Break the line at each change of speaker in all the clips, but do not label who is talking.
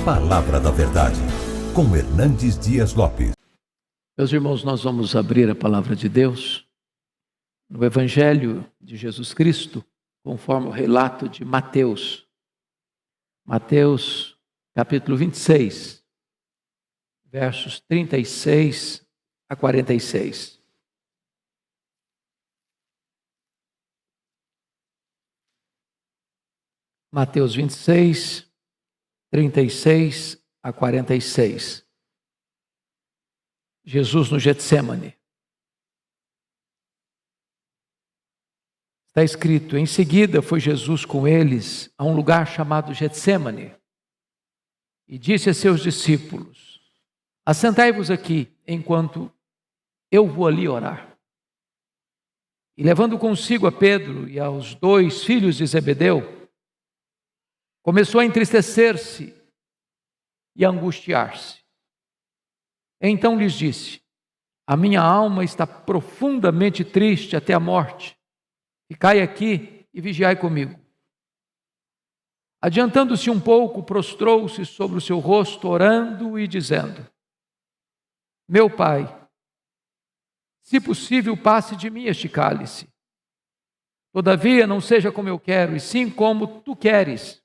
Palavra da Verdade, com Hernandes Dias Lopes.
Meus irmãos, nós vamos abrir a Palavra de Deus no Evangelho de Jesus Cristo, conforme o relato de Mateus. Mateus, capítulo 26, versos 36 a 46. Mateus 26, 36 a 46. Jesus no Getsêmani. Está escrito: em seguida foi Jesus com eles a um lugar chamado Getsêmani e disse a seus discípulos: assentai-vos aqui enquanto eu vou ali orar. E levando consigo a Pedro e aos 2 filhos de Zebedeu, começou a entristecer-se e a angustiar-se. Então lhes disse: a minha alma está profundamente triste até a morte. Ficai aqui e vigiai comigo. Adiantando-se um pouco, prostrou-se sobre o seu rosto, orando e dizendo: meu Pai, se possível, passe de mim este cálice. Todavia, não seja como eu quero, e sim como tu queres.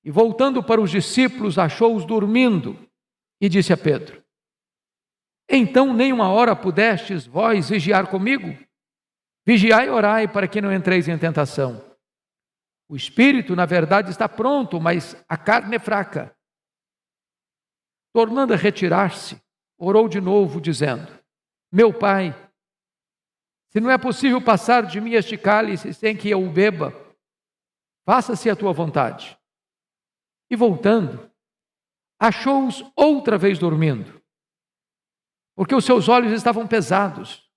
E voltando para os discípulos, achou-os dormindo e disse a Pedro: então nem uma hora pudestes vós vigiar comigo? Vigiai e orai para que não entreis em tentação. O espírito, na verdade, está pronto, mas a carne é fraca. Tornando a retirar-se, orou de novo, dizendo: meu Pai, se não é possível passar de mim este cálice sem que eu o beba, faça-se a tua vontade. E voltando, achou-os outra vez dormindo, porque os seus olhos estavam pesados.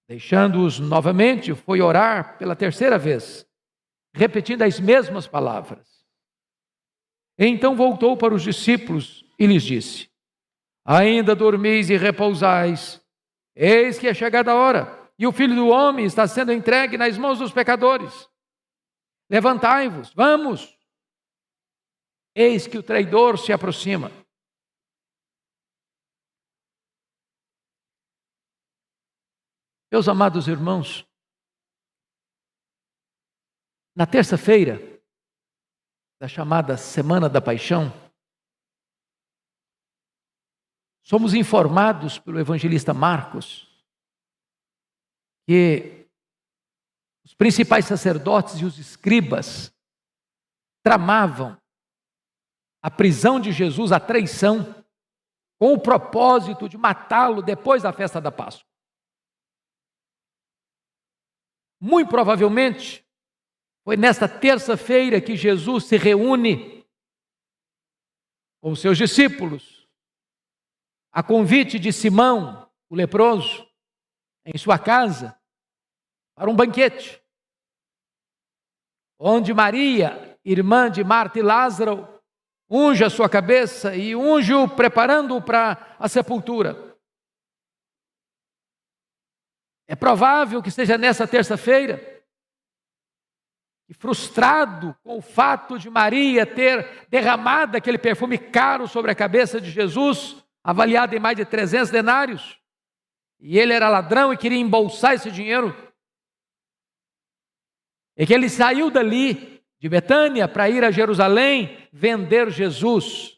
Deixando-os novamente, foi orar pela terceira vez, repetindo as mesmas palavras. Então voltou para os discípulos e lhes disse: ainda dormis e repousais? Eis que é chegada a hora, e o Filho do Homem está sendo entregue nas mãos dos pecadores. Levantai-vos, vamos! Eis que o traidor se aproxima. Meus amados irmãos, na terça-feira da chamada Semana da Paixão, somos informados pelo evangelista Marcos que os principais sacerdotes e os escribas tramavam a prisão de Jesus, a traição, com o propósito de matá-lo depois da festa da Páscoa. Muito provavelmente, foi nesta terça-feira que Jesus se reúne com os seus discípulos, a convite de Simão, o leproso, em sua casa, para um banquete, onde Maria, irmã de Marta e Lázaro, unge a sua cabeça e unge-o preparando-o para a sepultura. É provável que seja nessa terça-feira, e frustrado com o fato de Maria ter derramado aquele perfume caro sobre a cabeça de Jesus, avaliado em mais de 300 denários, e ele era ladrão e queria embolsar esse dinheiro, e que ele saiu dali, de Betânia, para ir a Jerusalém, vender Jesus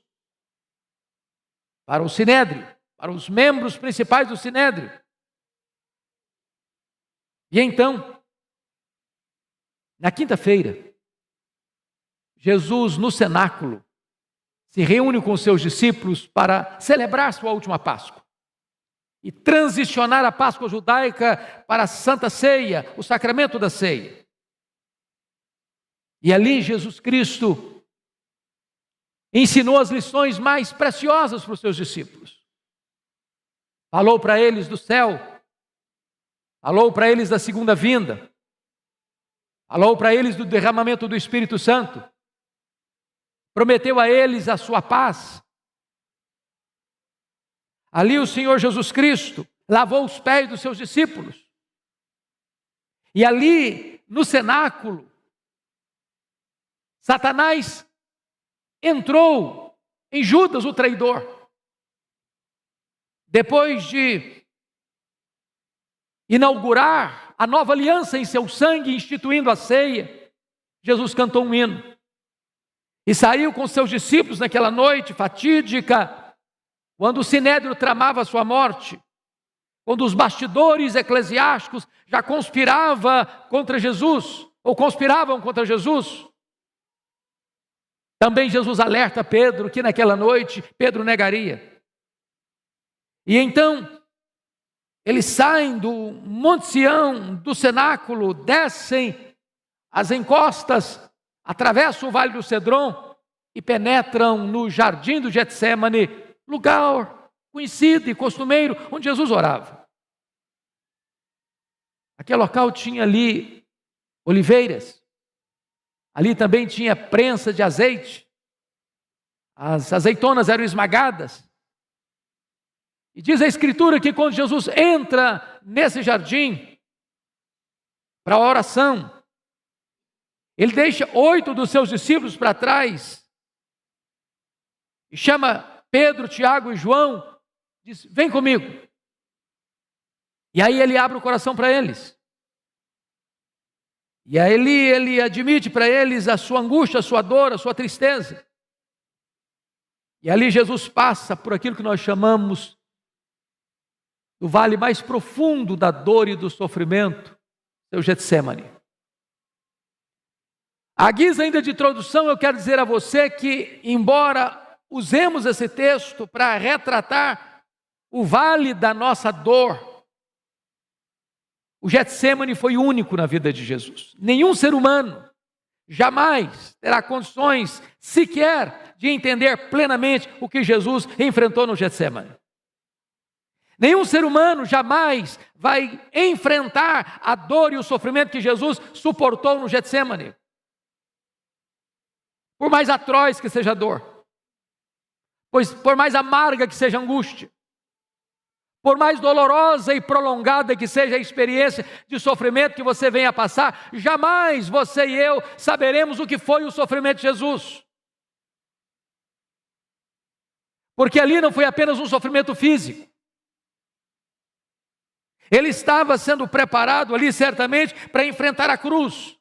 para o Sinédrio, para os membros principais do Sinédrio. E então, na quinta-feira, Jesus no cenáculo se reúne com seus discípulos para celebrar sua última Páscoa e transicionar a Páscoa judaica para a Santa Ceia, o sacramento da ceia. E ali Jesus Cristo ensinou as lições mais preciosas para os seus discípulos. Falou para eles do céu, falou para eles da segunda vinda, falou para eles do derramamento do Espírito Santo, prometeu a eles a sua paz. Ali o Senhor Jesus Cristo lavou os pés dos seus discípulos. E ali, no cenáculo, Satanás entrou em Judas, o traidor. Depois de inaugurar a nova aliança em seu sangue, instituindo a ceia, Jesus cantou um hino e saiu com seus discípulos naquela noite fatídica, quando o sinédrio tramava a sua morte, quando os bastidores eclesiásticos já conspiravam contra Jesus. Também Jesus alerta Pedro que naquela noite Pedro negaria. E então eles saem do Monte Sião, do cenáculo, descem as encostas, atravessam o Vale do Cedron e penetram no jardim do Getsemane, lugar conhecido e costumeiro onde Jesus orava. Aquele local tinha ali oliveiras, ali também tinha prensa de azeite, as azeitonas eram esmagadas. E diz a Escritura que quando Jesus entra nesse jardim para a oração, ele deixa 8 dos seus discípulos para trás e chama Pedro, Tiago e João, diz: vem comigo. E aí ele abre o coração para eles. E aí ele admite para eles a sua angústia, a sua dor, a sua tristeza. E ali Jesus passa por aquilo que nós chamamos do vale mais profundo da dor e do sofrimento, seu Getsemane. À guisa ainda de introdução, eu quero dizer a você que, embora usemos esse texto para retratar o vale da nossa dor, o Getsemane foi único na vida de Jesus. Nenhum ser humano jamais terá condições sequer de entender plenamente o que Jesus enfrentou no Getsemane. Nenhum ser humano jamais vai enfrentar a dor e o sofrimento que Jesus suportou no Getsemane. Por mais atroz que seja a dor, pois por mais amarga que seja a angústia, por mais dolorosa e prolongada que seja a experiência de sofrimento que você venha a passar, jamais você e eu saberemos o que foi o sofrimento de Jesus. Porque ali não foi apenas um sofrimento físico. Ele estava sendo preparado ali certamente para enfrentar a cruz.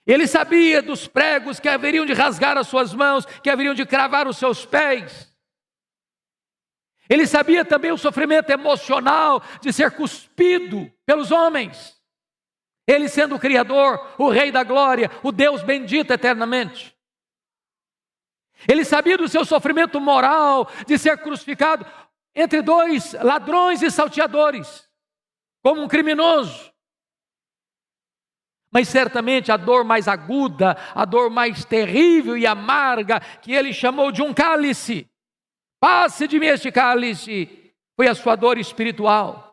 Ele sabia dos pregos que haveriam de rasgar as suas mãos, que haveriam de cravar os seus pés. Ele sabia também o sofrimento emocional de ser cuspido pelos homens. Ele sendo o Criador, o Rei da Glória, o Deus bendito eternamente. Ele sabia do seu sofrimento moral de ser crucificado entre 2 ladrões e salteadores, como um criminoso. Mas certamente a dor mais aguda, a dor mais terrível e amarga, que ele chamou de um cálice, passe de mim este cálice, foi a sua dor espiritual.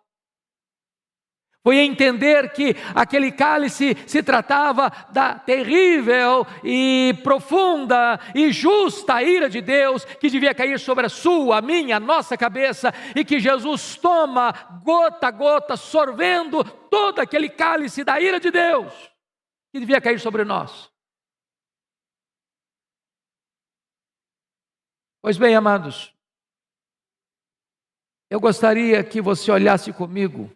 Foi entender que aquele cálice se tratava da terrível e profunda e justa ira de Deus que devia cair sobre a sua, a minha, a nossa cabeça, e que Jesus toma gota a gota, sorvendo todo aquele cálice da ira de Deus que devia cair sobre nós. Pois bem, amados, eu gostaria que você olhasse comigo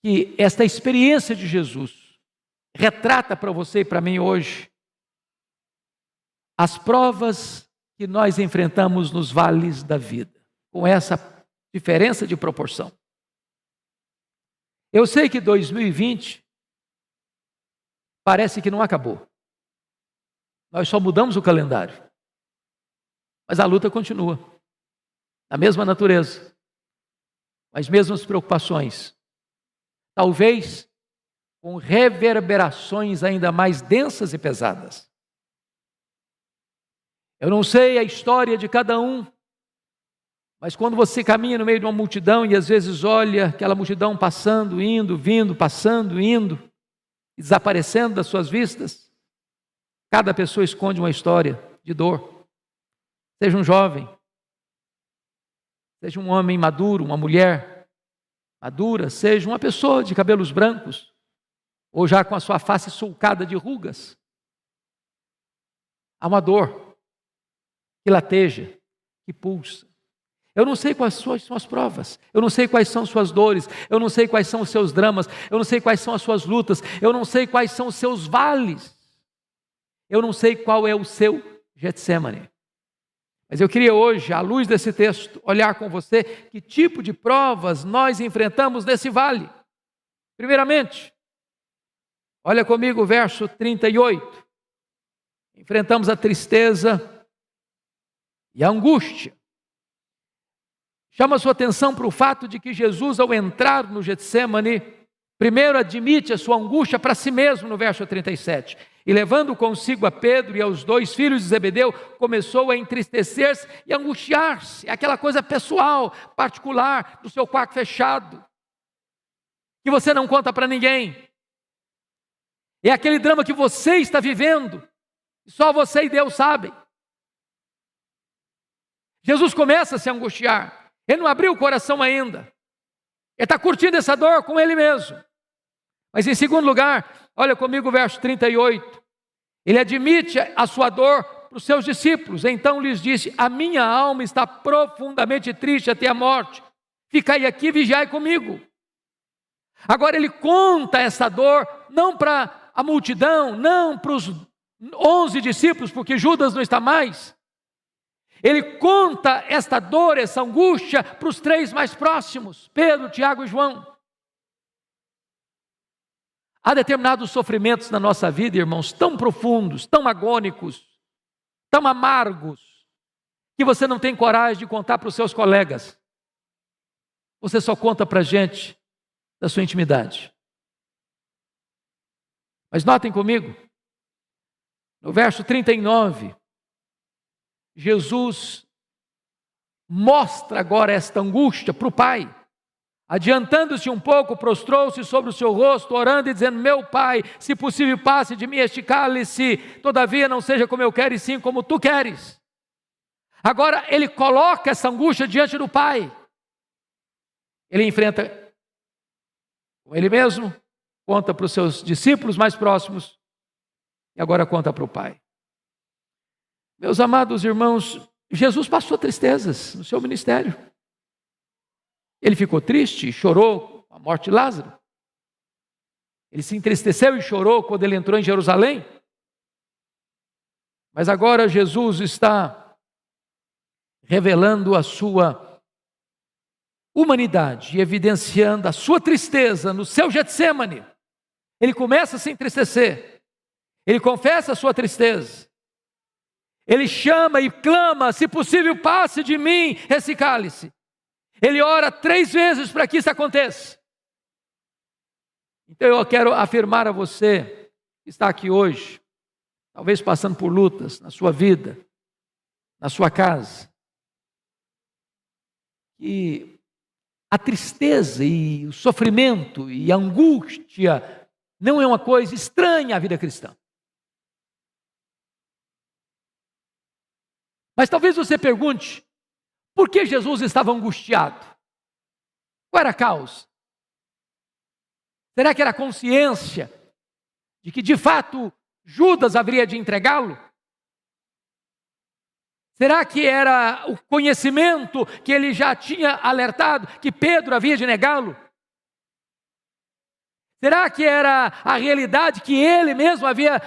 que esta experiência de Jesus retrata para você e para mim hoje as provas que nós enfrentamos nos vales da vida, com essa diferença de proporção. Eu sei que 2020 parece que não acabou. Nós só mudamos o calendário. Mas a luta continua. Da mesma natureza. Com as mesmas preocupações. Talvez com reverberações ainda mais densas e pesadas. Eu não sei a história de cada um, mas quando você caminha no meio de uma multidão e às vezes olha aquela multidão passando, indo, vindo, passando, indo, desaparecendo das suas vistas, cada pessoa esconde uma história de dor. Seja um jovem, seja um homem maduro, uma mulher madura, seja uma pessoa de cabelos brancos, ou já com a sua face sulcada de rugas. há uma dor que lateja, que pulsa. Eu não sei quais são as provas, eu não sei quais são suas dores, eu não sei quais são os seus dramas, eu não sei quais são as suas lutas, eu não sei quais são os seus vales, eu não sei qual é o seu Getsemane. Mas eu queria hoje, à luz desse texto, olhar com você que tipo de provas nós enfrentamos nesse vale. Primeiramente, olha comigo o verso 38. Enfrentamos a tristeza e a angústia. Chama a sua atenção para o fato de que Jesus, ao entrar no Getsemane, primeiro admite a sua angústia para si mesmo, no verso 37. E levando consigo a Pedro e aos 2 filhos de Zebedeu, começou a entristecer-se e angustiar-se. É aquela coisa pessoal, particular, do seu quarto fechado, que você não conta para ninguém. É aquele drama que você está vivendo, e só você e Deus sabem. Jesus começa a se angustiar. Ele não abriu o coração ainda. Ele está curtindo essa dor com ele mesmo. Mas em segundo lugar, olha comigo o verso 38. Ele admite a sua dor para os seus discípulos. Então lhes disse: a minha alma está profundamente triste até a morte. Ficai aqui e vigiai comigo. Agora ele conta essa dor não para a multidão, não para os 11 discípulos, porque Judas não está mais. Ele conta esta dor, essa angústia para os 3 mais próximos, Pedro, Tiago e João. Há determinados sofrimentos na nossa vida, irmãos, tão profundos, tão agônicos, tão amargos, que você não tem coragem de contar para os seus colegas. Você só conta para a gente da sua intimidade. Mas notem comigo, no verso 39, Jesus mostra agora esta angústia para o Pai. Adiantando-se um pouco, prostrou-se sobre o seu rosto, orando e dizendo: meu Pai, se possível passe de mim este cálice, todavia não seja como eu quero, e sim como tu queres. Agora ele coloca essa angústia diante do Pai. Ele enfrenta com ele mesmo, conta para os seus discípulos mais próximos, e agora conta para o Pai. Meus amados irmãos, Jesus passou tristezas no seu ministério. Ele ficou triste, chorou com a morte de Lázaro. Ele se entristeceu e chorou quando ele entrou em Jerusalém. Mas agora Jesus está revelando a sua humanidade e evidenciando a sua tristeza no seu Getsemane. Ele começa a se entristecer. Ele confessa a sua tristeza. Ele chama e clama: se possível passe de mim esse cálice. Ele ora 3 vezes para que isso aconteça. Então eu quero afirmar a você que está aqui hoje, talvez passando por lutas na sua vida, na sua casa, que a tristeza e o sofrimento e a angústia não é uma coisa estranha à vida cristã. Mas talvez você pergunte: por que Jesus estava angustiado? Qual era a causa? Será que era a consciência de que de fato Judas haveria de entregá-lo? Será que era o conhecimento que ele já tinha alertado que Pedro havia de negá-lo? Será que era a realidade que ele mesmo havia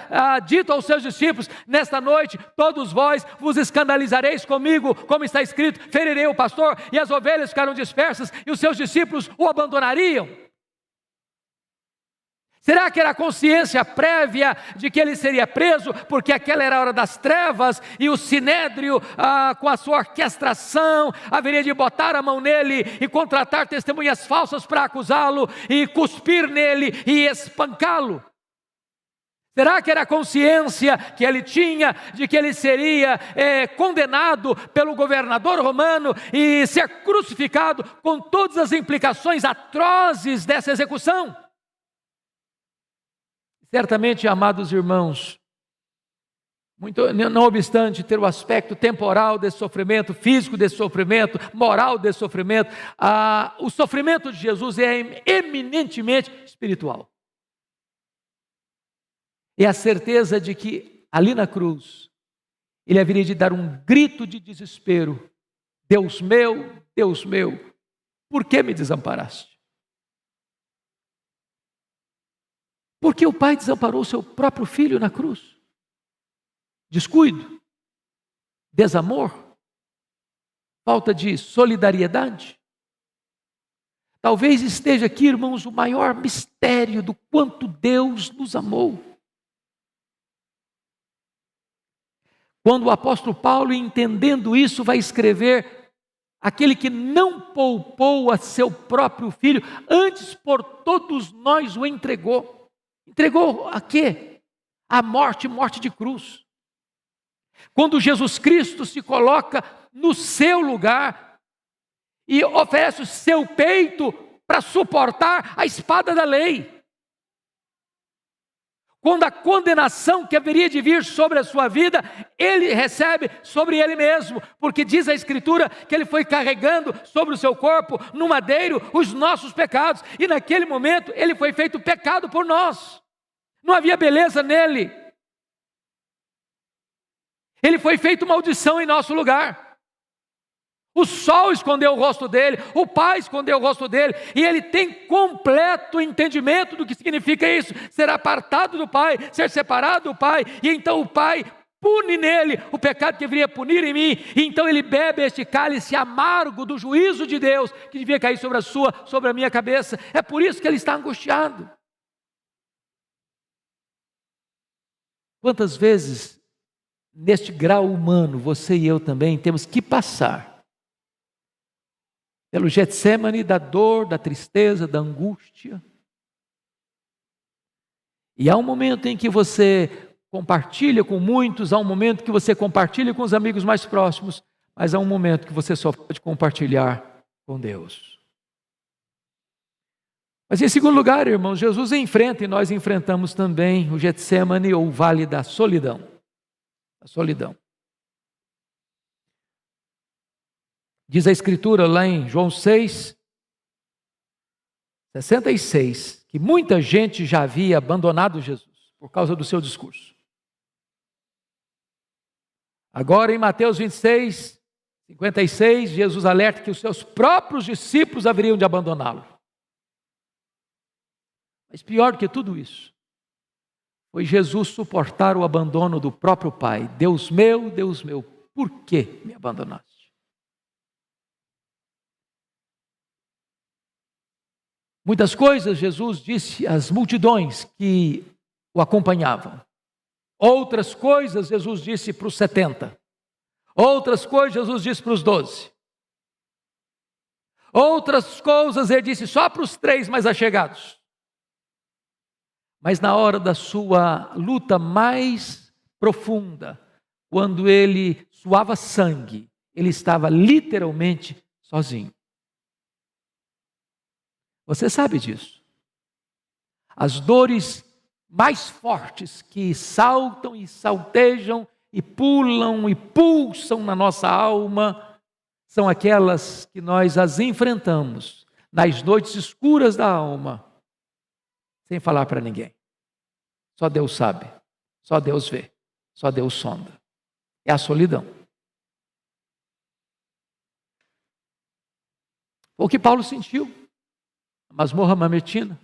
dito aos seus discípulos: nesta noite todos vós vos escandalizareis comigo, como está escrito, ferirei o pastor e as ovelhas ficaram dispersas e os seus discípulos o abandonariam? Será que era a consciência prévia de que ele seria preso, porque aquela era a hora das trevas, e o sinédrio, com a sua orquestração, haveria de botar a mão nele e contratar testemunhas falsas para acusá-lo, e cuspir nele e espancá-lo? Será que era a consciência que ele tinha de que ele seria condenado pelo governador romano e ser crucificado, com todas as implicações atrozes dessa execução? Certamente, amados irmãos, não obstante ter o aspecto temporal desse sofrimento, físico desse sofrimento, moral desse sofrimento, o sofrimento de Jesus é eminentemente espiritual. É a certeza de que ali na cruz, ele haveria de dar um grito de desespero: Deus meu, por que me desamparaste? Porque o pai desamparou o seu próprio filho na cruz. Descuido, desamor, falta de solidariedade. Talvez esteja aqui, irmãos, o maior mistério do quanto Deus nos amou. Quando o apóstolo Paulo, entendendo isso, vai escrever: aquele que não poupou a seu próprio filho, antes por todos nós o entregou. Entregou a quê? A morte de cruz. Quando Jesus Cristo se coloca no seu lugar e oferece o seu peito para suportar a espada da lei. Quando a condenação que haveria de vir sobre a sua vida, ele recebe sobre ele mesmo, porque diz a Escritura que ele foi carregando sobre o seu corpo, no madeiro, os nossos pecados, e naquele momento ele foi feito pecado por nós. Não havia beleza nele. Ele foi feito maldição em nosso lugar. O sol escondeu o rosto dele, o pai escondeu o rosto dele, e ele tem completo entendimento do que significa isso: ser apartado do pai, ser separado do pai, e então o pai pune nele o pecado que deveria punir em mim, e então ele bebe este cálice amargo do juízo de Deus, que devia cair sobre a minha cabeça. É por isso que ele está angustiado. Quantas vezes, neste grau humano, você e eu também temos que passar pelo Getsêmani da dor, da tristeza, da angústia. E há um momento em que você compartilha com muitos, há um momento que você compartilha com os amigos mais próximos, mas há um momento que você só pode compartilhar com Deus. Mas em segundo lugar, irmãos, Jesus enfrenta, e nós enfrentamos também, o Getsêmani, ou o vale da solidão. A solidão. Diz a Escritura lá em João 6, 66, que muita gente já havia abandonado Jesus por causa do seu discurso. Agora em Mateus 26, 56, Jesus alerta que os seus próprios discípulos haveriam de abandoná-lo. Mas pior do que tudo isso, foi Jesus suportar o abandono do próprio Pai. Deus meu, por que me abandonaste? Muitas coisas Jesus disse às multidões que o acompanhavam. Outras coisas Jesus disse para os 70. Outras coisas Jesus disse para os 12. Outras coisas ele disse só para os 3 mais achegados. Mas na hora da sua luta mais profunda, quando ele suava sangue, ele estava literalmente sozinho. Você sabe disso. As dores mais fortes que saltam e saltejam e pulam e pulsam na nossa alma são aquelas que nós as enfrentamos nas noites escuras da alma, sem falar para ninguém. Só Deus sabe, só Deus vê, só Deus sonda. É a solidão. Foi o que Paulo sentiu. Masmorra mamertina,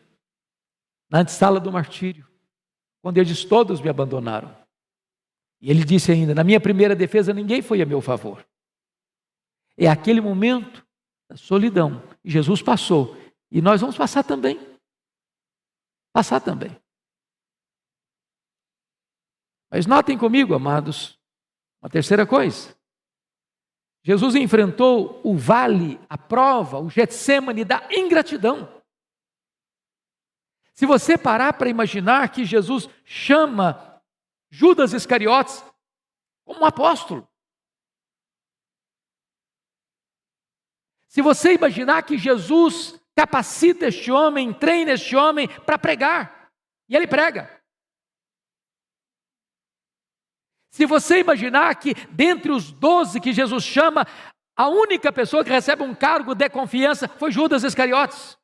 na antessala do martírio, quando ele diz: todos me abandonaram. E ele disse ainda: na minha primeira defesa ninguém foi a meu favor. É aquele momento da solidão, e Jesus passou, e nós vamos passar também. Mas notem comigo, amados, uma terceira coisa. Jesus enfrentou o vale, a prova, o Getsêmani da ingratidão. Se você parar para imaginar que Jesus chama Judas Iscariotes como um apóstolo. Se você imaginar que Jesus capacita este homem, treina este homem para pregar, e ele prega. Se você imaginar que dentre os 12 que Jesus chama, a única pessoa que recebe um cargo de confiança foi Judas Iscariotes.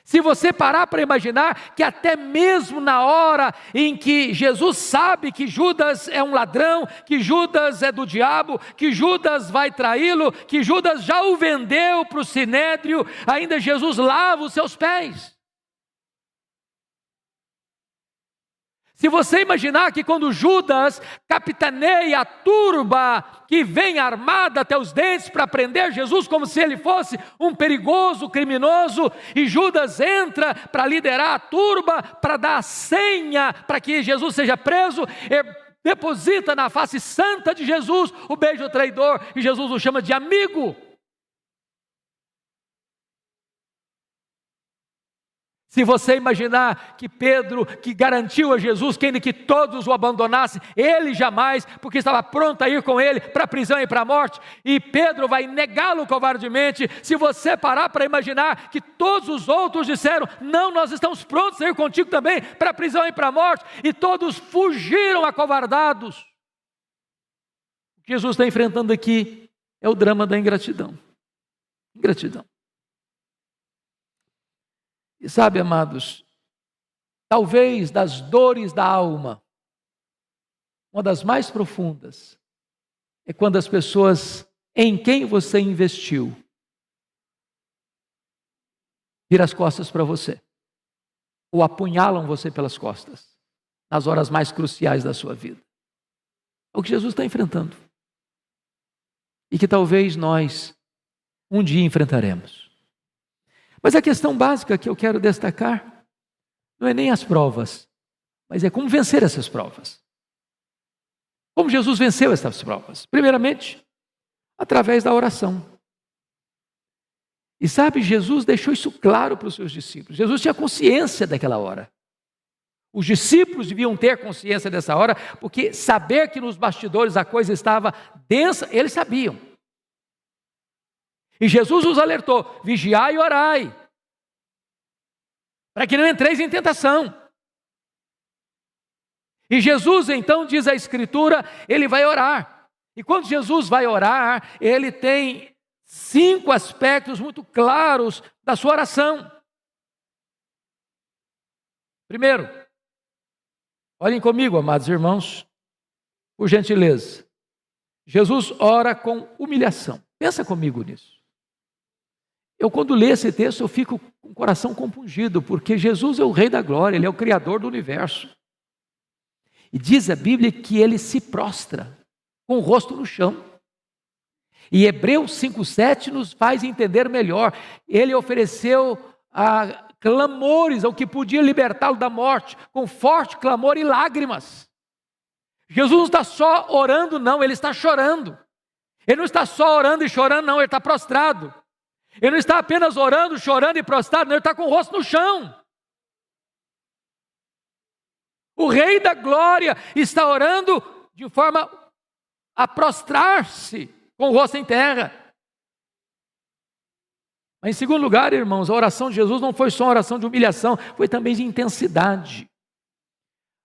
Se você parar para imaginar que até mesmo na hora em que Jesus sabe que Judas é um ladrão, que Judas é do diabo, que Judas vai traí-lo, que Judas já o vendeu para o sinédrio, ainda Jesus lava os seus pés. Se você imaginar que quando Judas capitaneia a turba que vem armada até os dentes para prender Jesus como se ele fosse um perigoso criminoso, e Judas entra para liderar a turba, para dar a senha para que Jesus seja preso, deposita na face santa de Jesus o beijo traidor, e Jesus o chama de amigo. Se você imaginar que Pedro, que garantiu a Jesus que ainda que todos o abandonassem, ele jamais, porque estava pronto a ir com ele para a prisão e para a morte, e Pedro vai negá-lo covardemente. Se você parar para imaginar que todos os outros disseram, não, nós estamos prontos a ir contigo também para a prisão e para a morte, e todos fugiram acovardados. O que Jesus está enfrentando aqui é o drama da ingratidão. Ingratidão. E sabe, amados, talvez das dores da alma, uma das mais profundas, é quando as pessoas em quem você investiu viram as costas para você, ou apunhalam você pelas costas, nas horas mais cruciais da sua vida. É o que Jesus está enfrentando. E que talvez nós um dia enfrentaremos. Mas a questão básica que eu quero destacar não é nem as provas, mas é como vencer essas provas. Como Jesus venceu essas provas? Primeiramente, através da oração. E sabe, Jesus deixou isso claro para os seus discípulos. Jesus tinha consciência daquela hora. Os discípulos deviam ter consciência dessa hora, porque saber que nos bastidores a coisa estava densa, eles sabiam. E Jesus os alertou, vigiai e orai, para que não entreis em tentação. E Jesus, então, diz a Escritura, ele vai orar. E quando Jesus vai orar, ele tem 5 aspectos muito claros da sua oração. Primeiro, olhem comigo, amados irmãos, por gentileza. Jesus ora com humilhação. Pensa comigo nisso. Eu, quando leio esse texto, eu fico com o coração compungido, porque Jesus é o Rei da Glória, Ele é o Criador do universo. E diz a Bíblia que Ele se prostra, com o rosto no chão. E Hebreus 5,7 nos faz entender melhor. Ele ofereceu clamores ao que podia libertá-lo da morte, com forte clamor e lágrimas. Jesus não está só orando, não, Ele está chorando. Ele não está só orando e chorando, não, Ele está prostrado. Ele não está apenas orando, chorando e prostrado, não, ele está com o rosto no chão. O Rei da Glória está orando de forma a prostrar-se com o rosto em terra. Mas em segundo lugar, irmãos, a oração de Jesus não foi só uma oração de humilhação, foi também de intensidade.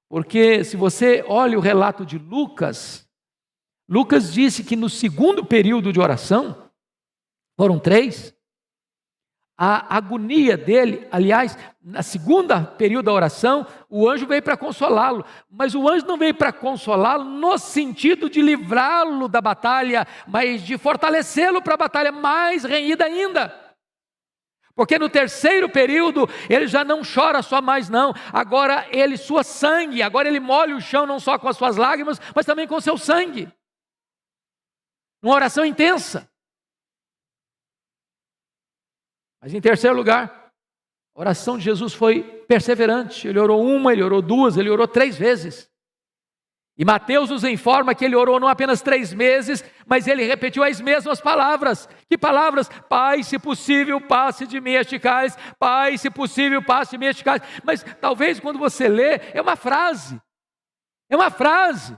Porque se você olha o relato de Lucas, Lucas disse que no segundo período de oração, foram 3, a agonia dele, aliás, na segunda período da oração, o anjo veio para consolá-lo, mas o anjo não veio para consolá-lo no sentido de livrá-lo da batalha, mas de fortalecê-lo para a batalha mais renhida ainda. Porque no terceiro período, ele já não chora só mais não, agora ele sua sangue, agora ele molha o chão não só com as suas lágrimas, mas também com o seu sangue. Uma oração intensa. Mas em terceiro lugar, a oração de Jesus foi perseverante. Ele orou 1, ele orou 2, ele orou 3 vezes. E Mateus nos informa que ele orou não apenas 3 meses, mas ele repetiu as mesmas palavras. Que palavras? Pai, se possível, passe de mim este cálice. Pai, se possível, passe de mim este cálice. Mas talvez quando você lê, é uma frase. É uma frase.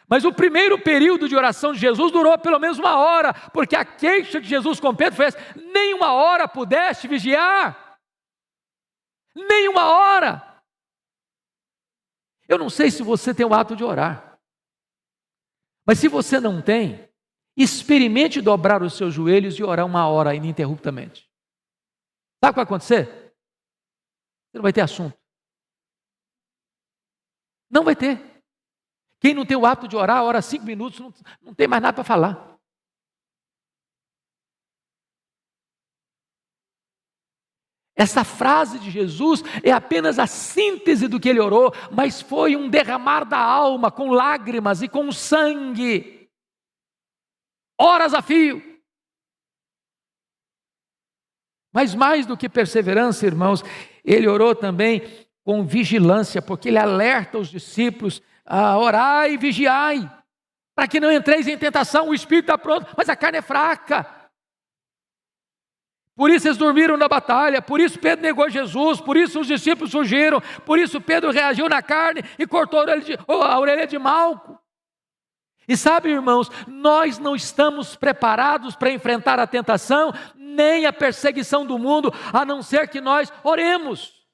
Mas o primeiro período de oração de Jesus durou pelo menos 1 hora, porque a queixa de Jesus com Pedro foi essa: nem 1 hora pudeste vigiar, nem 1 hora. Eu não sei se você tem o hábito de orar, mas se você não tem, experimente dobrar os seus joelhos e orar 1 hora ininterruptamente. Sabe o que vai acontecer? Você não vai ter assunto. Não vai ter. Quem não tem o hábito de orar, ora 5 minutos, não tem mais nada para falar. Essa frase de Jesus é apenas a síntese do que ele orou, mas foi um derramar da alma, com lágrimas e com sangue. Horas a fio. Mas mais do que perseverança, irmãos, ele orou também com vigilância, porque ele alerta os discípulos a orar e vigiai, para que não entreis em tentação. O espírito está pronto, mas a carne é fraca. Por isso eles dormiram na batalha, por isso Pedro negou Jesus, por isso os discípulos fugiram, por isso Pedro reagiu na carne e cortou a orelha de Malco. E sabe, irmãos, nós não estamos preparados para enfrentar a tentação, nem a perseguição do mundo, a não ser que nós oremos.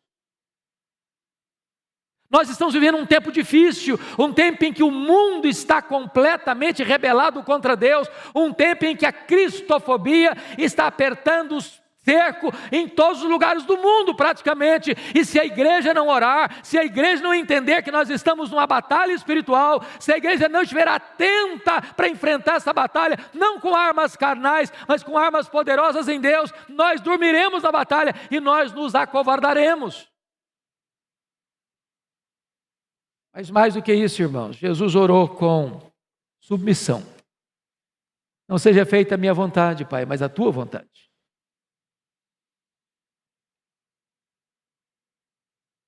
Nós estamos vivendo um tempo difícil, um tempo em que o mundo está completamente rebelado contra Deus, um tempo em que a cristofobia está apertando os cerco em todos os lugares do mundo praticamente, e se a igreja não orar, se a igreja não entender que nós estamos numa batalha espiritual, se a igreja não estiver atenta para enfrentar essa batalha, não com armas carnais, mas com armas poderosas em Deus, nós dormiremos na batalha e nós nos acovardaremos. Mas mais do que isso, irmãos, Jesus orou com submissão. Não seja feita a minha vontade, Pai, mas a tua vontade.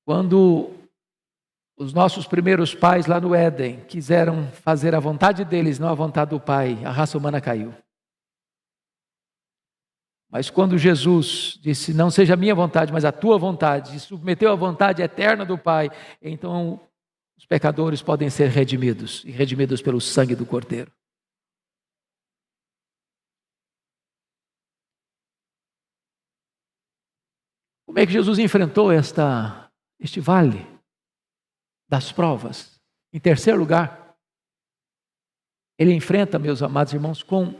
Quando os nossos primeiros pais lá no Éden quiseram fazer a vontade deles, não a vontade do Pai, a raça humana caiu. Mas quando Jesus disse, não seja a minha vontade, mas a tua vontade, e submeteu à vontade eterna do Pai, então os pecadores podem ser redimidos, e redimidos pelo sangue do Cordeiro. Como é que Jesus enfrentou este vale das provas? Em terceiro lugar, ele enfrenta, meus amados irmãos, com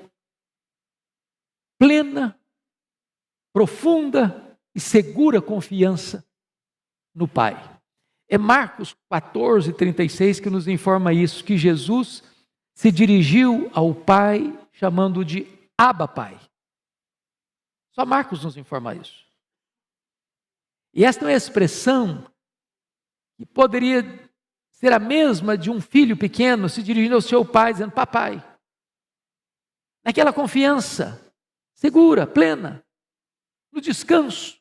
plena, profunda e segura confiança no Pai. É Marcos 14:36 que nos informa isso, que Jesus se dirigiu ao Pai chamando de Abba Pai. Só Marcos nos informa isso. E esta é uma expressão que poderia ser a mesma de um filho pequeno se dirigindo ao seu pai, dizendo, papai. Naquela confiança segura, plena, no descanso,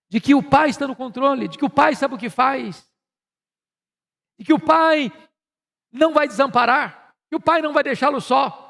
de que o pai está no controle, de que o pai sabe o que faz, de que o pai não vai desamparar, que o pai não vai deixá-lo só.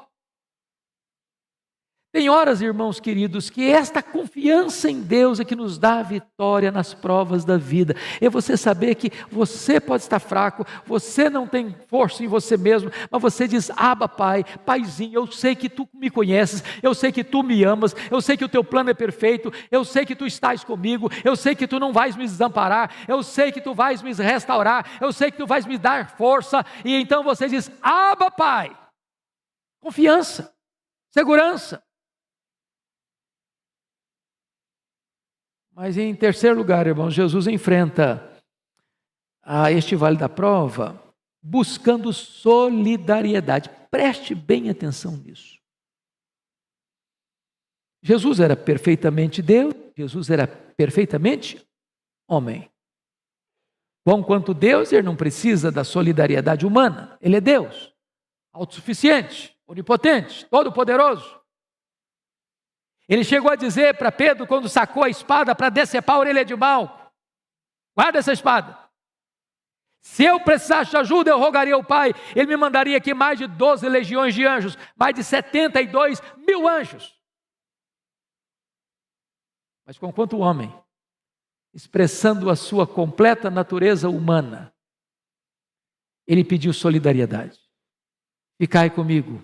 Tem horas, irmãos queridos, que esta confiança em Deus é que nos dá a vitória nas provas da vida. É você saber que você pode estar fraco, você não tem força em você mesmo, mas você diz, Abba Pai, Paizinho, eu sei que Tu me conheces, eu sei que Tu me amas, eu sei que o Teu plano é perfeito, eu sei que Tu estás comigo, eu sei que Tu não vais me desamparar, eu sei que Tu vais me restaurar, eu sei que Tu vais me dar força, e então você diz, Abba Pai, confiança, segurança. Mas em terceiro lugar, irmãos, Jesus enfrenta este vale da prova buscando solidariedade. Preste bem atenção nisso. Jesus era perfeitamente Deus, Jesus era perfeitamente homem. Quanto Deus, ele não precisa da solidariedade humana. Ele é Deus, autossuficiente, onipotente, todo-poderoso. Ele chegou a dizer para Pedro, quando sacou a espada para decepar a orelha de Malco, guarda essa espada. Se eu precisasse de ajuda, eu rogaria ao Pai. Ele me mandaria aqui mais de 12 legiões de anjos, mais de 72 mil anjos. Mas conquanto o homem, expressando a sua completa natureza humana, ele pediu solidariedade. Ficai comigo,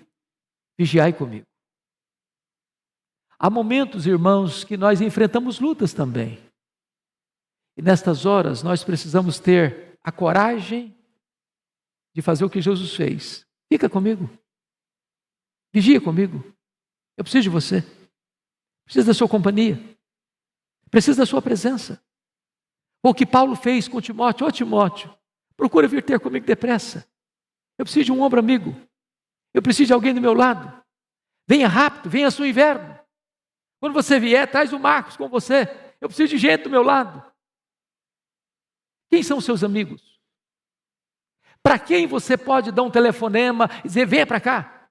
vigiai comigo. Há momentos, irmãos, que nós enfrentamos lutas também. E nestas horas nós precisamos ter a coragem de fazer o que Jesus fez. Fica comigo. Vigia comigo. Eu preciso de você. Preciso da sua companhia. Preciso da sua presença. O que Paulo fez com Timóteo: ô Timóteo, procura vir ter comigo depressa. Eu preciso de um ombro amigo. Eu preciso de alguém do meu lado. Venha rápido, venha no inverno. Quando você vier, traz o Marcos com você. Eu preciso de gente do meu lado. Quem são seus amigos? Para quem você pode dar um telefonema e dizer: venha para cá?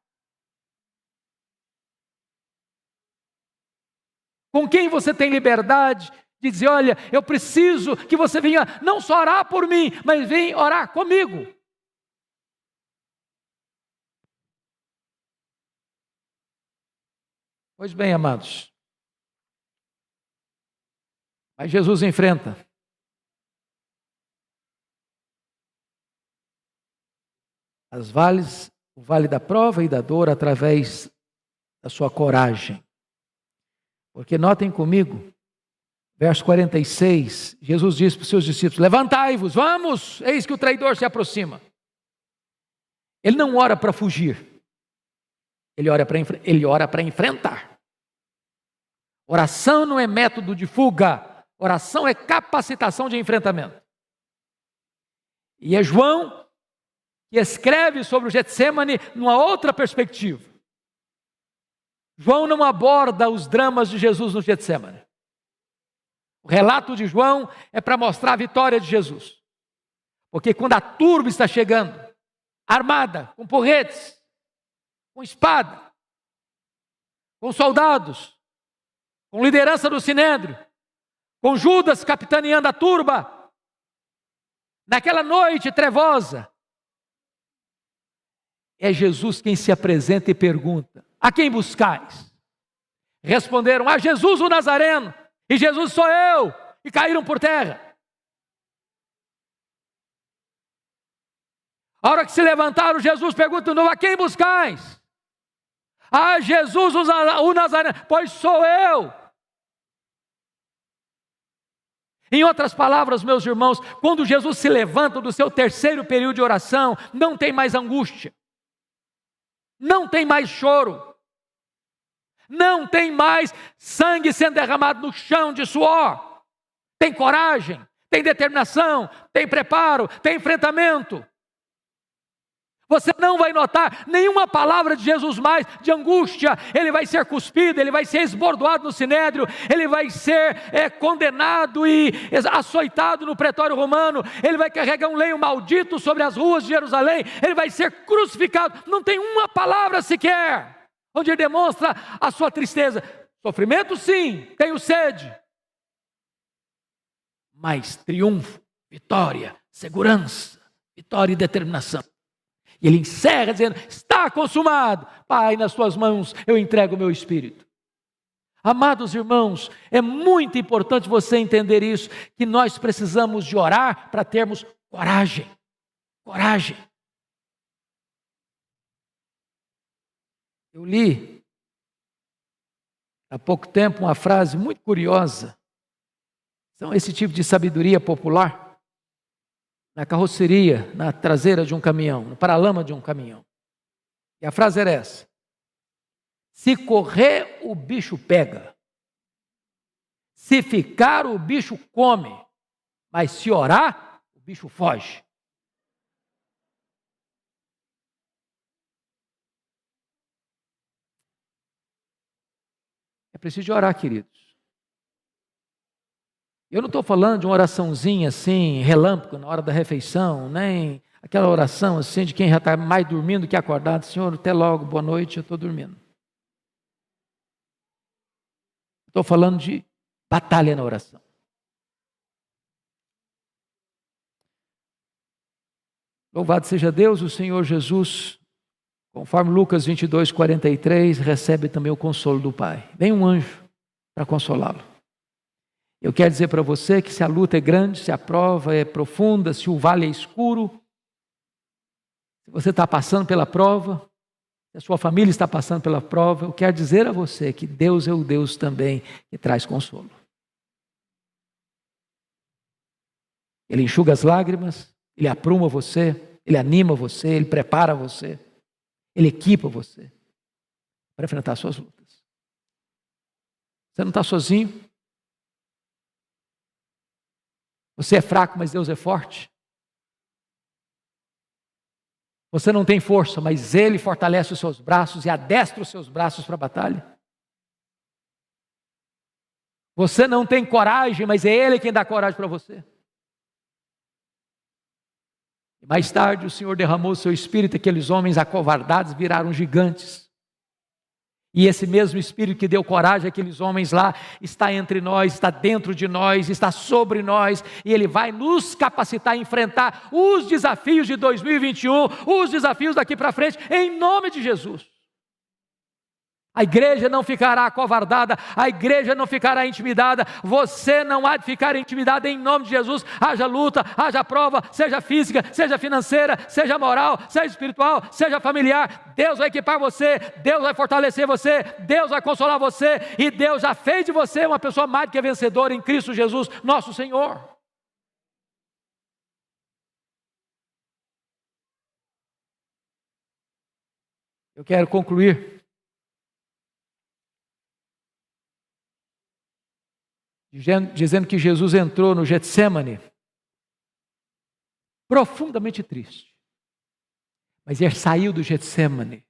Com quem você tem liberdade de dizer: olha, eu preciso que você venha não só orar por mim, mas venha orar comigo? Pois bem, amados, mas Jesus enfrenta o vale da prova e da dor através da sua coragem. Porque notem comigo, verso 46, Jesus disse para os seus discípulos: levantai-vos, vamos, eis que o traidor se aproxima. Ele não ora para fugir, ele ora para enfrentar. Oração não é método de fuga, oração é capacitação de enfrentamento. E é João que escreve sobre o Getsemane numa outra perspectiva. João não aborda os dramas de Jesus no Getsemane. O relato de João é para mostrar a vitória de Jesus. Porque quando a turba está chegando, armada, com porretes, com espada, com soldados, com liderança do Sinédrio, com Judas capitaneando a turba, naquela noite trevosa, é Jesus quem se apresenta e pergunta: a quem buscais? Responderam: a Jesus o Nazareno. E Jesus: sou eu. E caíram por terra. A hora que se levantaram, Jesus pergunta de novo: a quem buscais? A Jesus o Nazareno. Pois sou eu. Em outras palavras, meus irmãos, quando Jesus se levanta do seu terceiro período de oração, não tem mais angústia, não tem mais choro, não tem mais sangue sendo derramado no chão de suor. Tem coragem, tem determinação, tem preparo, tem enfrentamento. Você não vai notar nenhuma palavra de Jesus mais de angústia. Ele vai ser cuspido, ele vai ser esbordoado no sinédrio, ele vai ser condenado e açoitado no pretório romano, ele vai carregar um lenho maldito sobre as ruas de Jerusalém, ele vai ser crucificado. Não tem uma palavra sequer onde ele demonstra a sua tristeza. Sofrimento sim, tenho sede, mas triunfo, vitória, segurança, vitória e determinação. E ele encerra dizendo: está consumado. Pai, nas tuas mãos eu entrego o meu espírito. Amados irmãos, é muito importante você entender isso, que nós precisamos de orar para termos coragem. Coragem. Eu li há pouco tempo uma frase muito curiosa. São esse tipo de sabedoria popular. Na carroceria, na traseira de um caminhão, no paralama de um caminhão. E a frase era essa: se correr, o bicho pega. Se ficar, o bicho come. Mas se orar, o bicho foge. É preciso orar, queridos. Eu não estou falando de uma oraçãozinha assim, relâmpago, na hora da refeição, nem aquela oração assim de quem já está mais dormindo que acordado: Senhor, até logo, boa noite, eu estou dormindo. Estou falando de batalha na oração. Louvado seja Deus, o Senhor Jesus, conforme Lucas 22, 43, recebe também o consolo do Pai. Vem um anjo para consolá-lo. Eu quero dizer para você que se a luta é grande, se a prova é profunda, se o vale é escuro, se você está passando pela prova, se a sua família está passando pela prova, eu quero dizer a você que Deus é o Deus também que traz consolo. Ele enxuga as lágrimas, Ele apruma você, Ele anima você, Ele prepara você, Ele equipa você para enfrentar suas lutas. Você não está sozinho. Você é fraco, mas Deus é forte. Você não tem força, mas Ele fortalece os seus braços e adestra os seus braços para a batalha. Você não tem coragem, mas é Ele quem dá coragem para você. E mais tarde o Senhor derramou o seu Espírito, e aqueles homens acovardados viraram gigantes. E esse mesmo Espírito que deu coragem àqueles homens lá, está entre nós, está dentro de nós, está sobre nós, e Ele vai nos capacitar a enfrentar os desafios de 2021, os desafios daqui para frente, em nome de Jesus. A igreja não ficará acovardada, a igreja não ficará intimidada, você não há de ficar intimidado em nome de Jesus. Haja luta, haja prova, seja física, seja financeira, seja moral, seja espiritual, seja familiar. Deus vai equipar você, Deus vai fortalecer você, Deus vai consolar você, e Deus já fez de você uma pessoa mais do que vencedora em Cristo Jesus, nosso Senhor. Eu quero concluir dizendo que Jesus entrou no Getsêmani profundamente triste, mas ele saiu do Getsêmani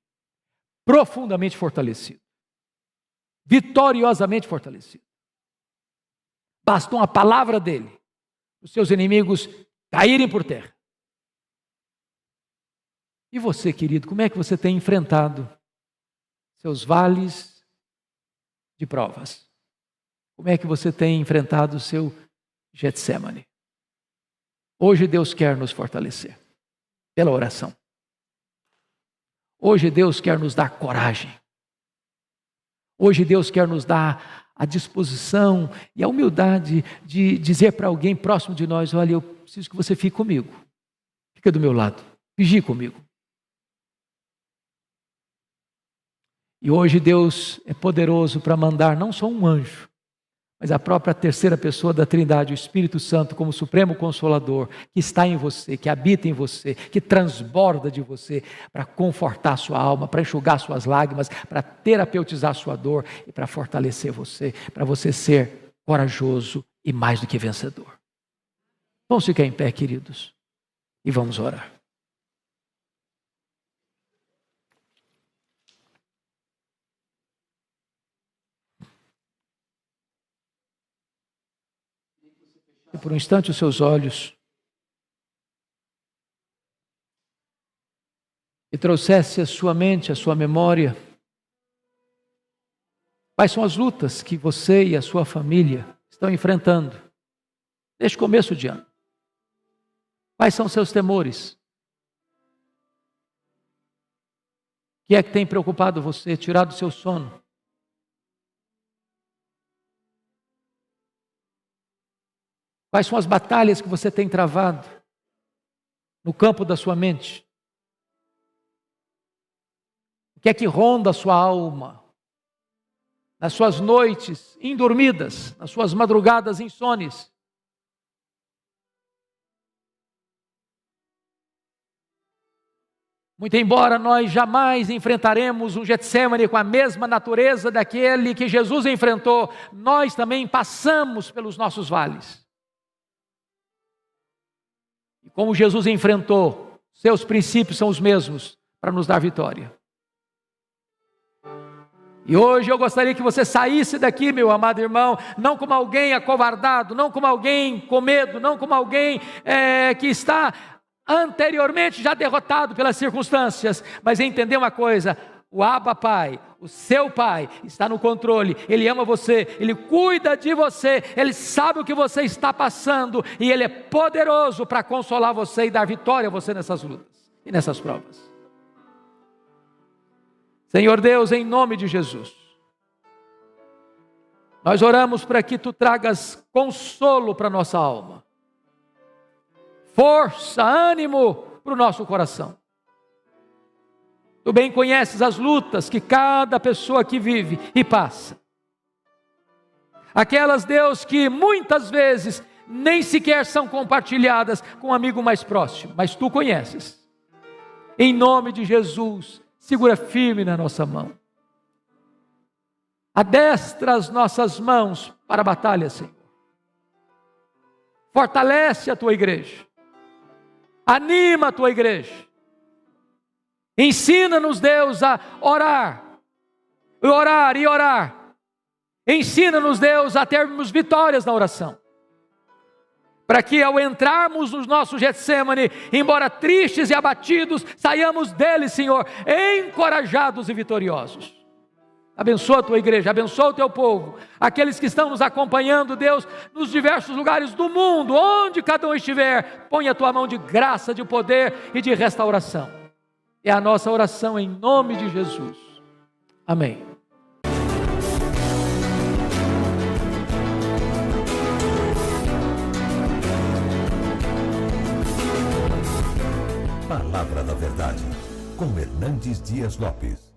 profundamente fortalecido, vitoriosamente fortalecido. Bastou uma palavra dele, os seus inimigos caírem por terra. E você, querido, como é que você tem enfrentado seus vales de provas? Como é que você tem enfrentado o seu Getsêmani? Hoje Deus quer nos fortalecer pela oração. Hoje Deus quer nos dar coragem. Hoje Deus quer nos dar a disposição e a humildade de dizer para alguém próximo de nós: olha, eu preciso que você fique comigo. Fica do meu lado, vigie comigo. E hoje Deus é poderoso para mandar não só um anjo, mas a própria terceira pessoa da Trindade, o Espírito Santo, como Supremo Consolador, que está em você, que habita em você, que transborda de você, para confortar a sua alma, para enxugar suas lágrimas, para terapeutizar a sua dor e para fortalecer você, para você ser corajoso e mais do que vencedor. Vamos ficar em pé, queridos, e vamos orar. E por um instante os seus olhos e trouxesse à sua mente, à sua memória, quais são as lutas que você e a sua família estão enfrentando desde o começo de ano. Quais são os seus temores? O que é que tem preocupado você, tirado o seu sono? Quais são as batalhas que você tem travado no campo da sua mente? O que é que ronda a sua alma? Nas suas noites indormidas, nas suas madrugadas insones? Muito embora nós jamais enfrentaremos um Getsêmani com a mesma natureza daquele que Jesus enfrentou, nós também passamos pelos nossos vales. E como Jesus enfrentou, seus princípios são os mesmos para nos dar vitória. E hoje eu gostaria que você saísse daqui, meu amado irmão, não como alguém acovardado, não como alguém com medo, não como alguém que está anteriormente já derrotado pelas circunstâncias, mas entender uma coisa: o Abba Pai, o seu Pai, está no controle. Ele ama você, Ele cuida de você, Ele sabe o que você está passando, e Ele é poderoso para consolar você e dar vitória a você nessas lutas e nessas provas. Senhor Deus, em nome de Jesus, nós oramos para que Tu tragas consolo para a nossa alma, força, ânimo para o nosso coração. Tu bem conheces as lutas que cada pessoa aqui vive e passa. Aquelas, Deus, que muitas vezes nem sequer são compartilhadas com um amigo mais próximo, mas Tu conheces. Em nome de Jesus, segura firme na nossa mão. Adestra as nossas mãos para a batalha, Senhor. Fortalece a tua igreja. Anima a tua igreja. Ensina-nos, Deus, a orar. Orar e orar. Ensina-nos, Deus, a termos vitórias na oração. Para que ao entrarmos no nosso Getsemane, embora tristes e abatidos, saiamos dele, Senhor, encorajados e vitoriosos. Abençoa a tua igreja, abençoa o teu povo, aqueles que estão nos acompanhando, Deus, nos diversos lugares do mundo, onde cada um estiver, põe a tua mão de graça, de poder e de restauração. É a nossa oração em nome de Jesus. Amém.
Palavra da Verdade, com Hernandes Dias Lopes.